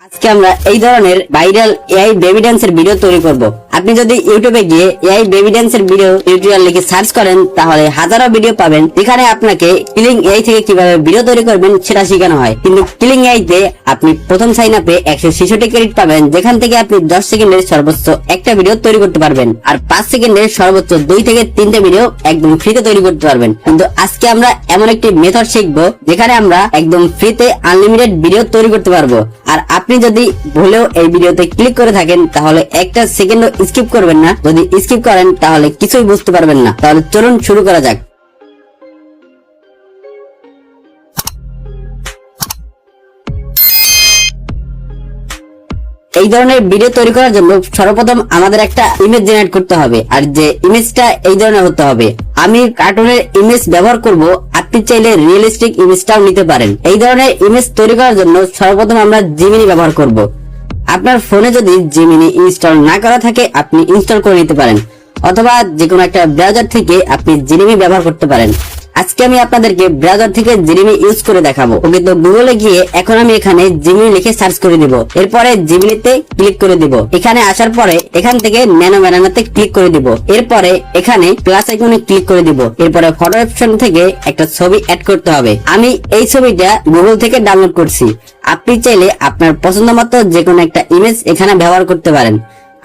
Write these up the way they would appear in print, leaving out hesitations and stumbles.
আজকে আমরা এই ধরনের ভাইরাল এআই বেবি ডান্সের ভিডিও তৈরি করব। আপনি যদি ইউটিউবে গিয়ে এআই বেবি ডান্সের ভিডিও টিউটোরিয়াল লিখে সার্চ করেন তাহলে হাজারো ভিডিও পাবেন, যেখানে আপনাকে কিলিং এআই থেকে কিভাবে ভিডিও তৈরি করবেন সেটা শেখানো হয়। কিন্তু কিলিং এআই তে আপনি প্রথম সাইন আপে 166 ক্রেডিট পাবেন, যেখান থেকে আপনি 10 সেকেন্ডের সর্বোচ্চ একটা ভিডিও তৈরি করতে পারবেন আর 5 সেকেন্ডের সর্বোচ্চ 2 থেকে 3টে ভিডিও একদম ফ্রিতে তৈরি করতে পারবেন। কিন্তু আজকে আমরা এমন একটি মেথড শিখবো যেখানে আমরা একদম ফ্রিতে আনলিমিটেড ভিডিও তৈরি করতে পারবো। আর আপনি যদি ভুলেও এই ভিডিওতে ক্লিক করে থাকেন তাহলে একটা সেকেন্ডও স্কিপ করবেন না। যদি স্কিপ করেন তাহলে কিছুই বুঝতে পারবেন না। তাহলে চলুন শুরু করা যাক। এই ধরনের ভিডিও তৈরি করার জন্য সর্বপ্রথম আমাদের একটা ইমেজ জেনারেট করতে হবে, আর যে ইমেজটা এই ধরনের হতে হবে। আমি কার্টুনের ইমেজ ব্যবহার করব, আপনি চাইলে রিয়েলিস্টিক ইমেজটাও নিতে পারেন। এই ধরনের ইমেজ তৈরি করার জন্য সর্বপ্রথম আমরা জেমিনি ব্যবহার করব। আপনার ফোনে যদি জেমিনি ইনস্টল না করা থাকে আপনি ইনস্টল করে নিতে পারেন, অথবা যে কোনো একটা ব্রাউজার থেকে আপনি জেমিনি ব্যবহার করতে পারেন। আজকে আমি আপনাদেরকে ব্রাউজার থেকে জেমিনি ইউজ করে দেখাবো। ওকে, তো গুগলে গিয়ে এখন আমি এখানে জেমিনি লিখে সার্চ করে দিব। এরপরে জেমিনিতে ক্লিক করে দিব। এখানে আসার পরে এখান থেকে ন্যানো ব্যানানাতে ক্লিক করে দিব। এরপরে এখানে প্লাস আইকনে ক্লিক করে দিব। এরপরে ফটো অপশন থেকে একটা ছবি অ্যাড করতে হবে। আমি এই ছবিটা গুগল থেকে ডাউনলোড করছি। আপনি চাইলে আপনার পছন্দ মতো যে কোনো একটা ইমেজ এখানে ব্যবহার করতে পারেন।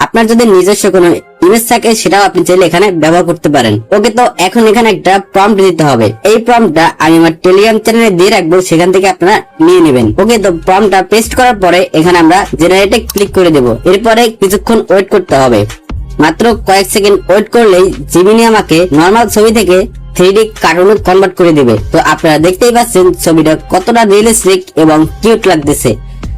আপনার যদি নিজস্ব কোনো ইমেজ থাকে সেটাও আপনি চাইলে এখানে ব্যবহার করতে পারেন। ওকে, তো এখন এখানে একটা প্রম্পট দিতে হবে। এই প্রম্পটটা আমি আমার টেলিগ্রাম চ্যানেলে দিয়ে রাখবো, সেখান থেকে আপনারা নিয়ে নেবেন। ওকে, তো প্রম্পটটা পেস্ট করার পরে এখানে আমরা জেনারেটে ক্লিক করে দেব। এরপরে কিছুক্ষণ ওয়েট করতে হবে। মাত্র কয়েক সেকেন্ড ওয়েট করলেই জেমিনি আমাকে নরমাল ছবি থেকে 3D কার্টুনে কনভার্ট করে দিবে। তো আপনারা দেখতেই পাচ্ছেন ছবিটা কতটা রিয়েলিস্টিক এবং কিউট লাগতেছে।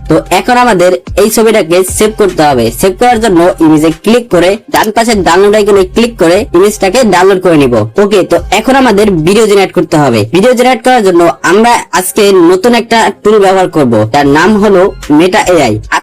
তো এখন আমাদের এই ছবিটাকে সেভ করতে হবে। সেভ করার জন্য ইমেজে ক্লিক করে ডান পাশে ডাউনলোড আইকনে ক্লিক করে ইমেজটাকে ডাউনলোড করে নিব। ওকে, তো এখন আমাদের ভিডিও জেনারেট করতে হবে। ভিডিও জেনারেট করার জন্য আমরা আজকে নতুন একটা টুল ব্যবহার করব, তার নাম হলো মেটা এআই।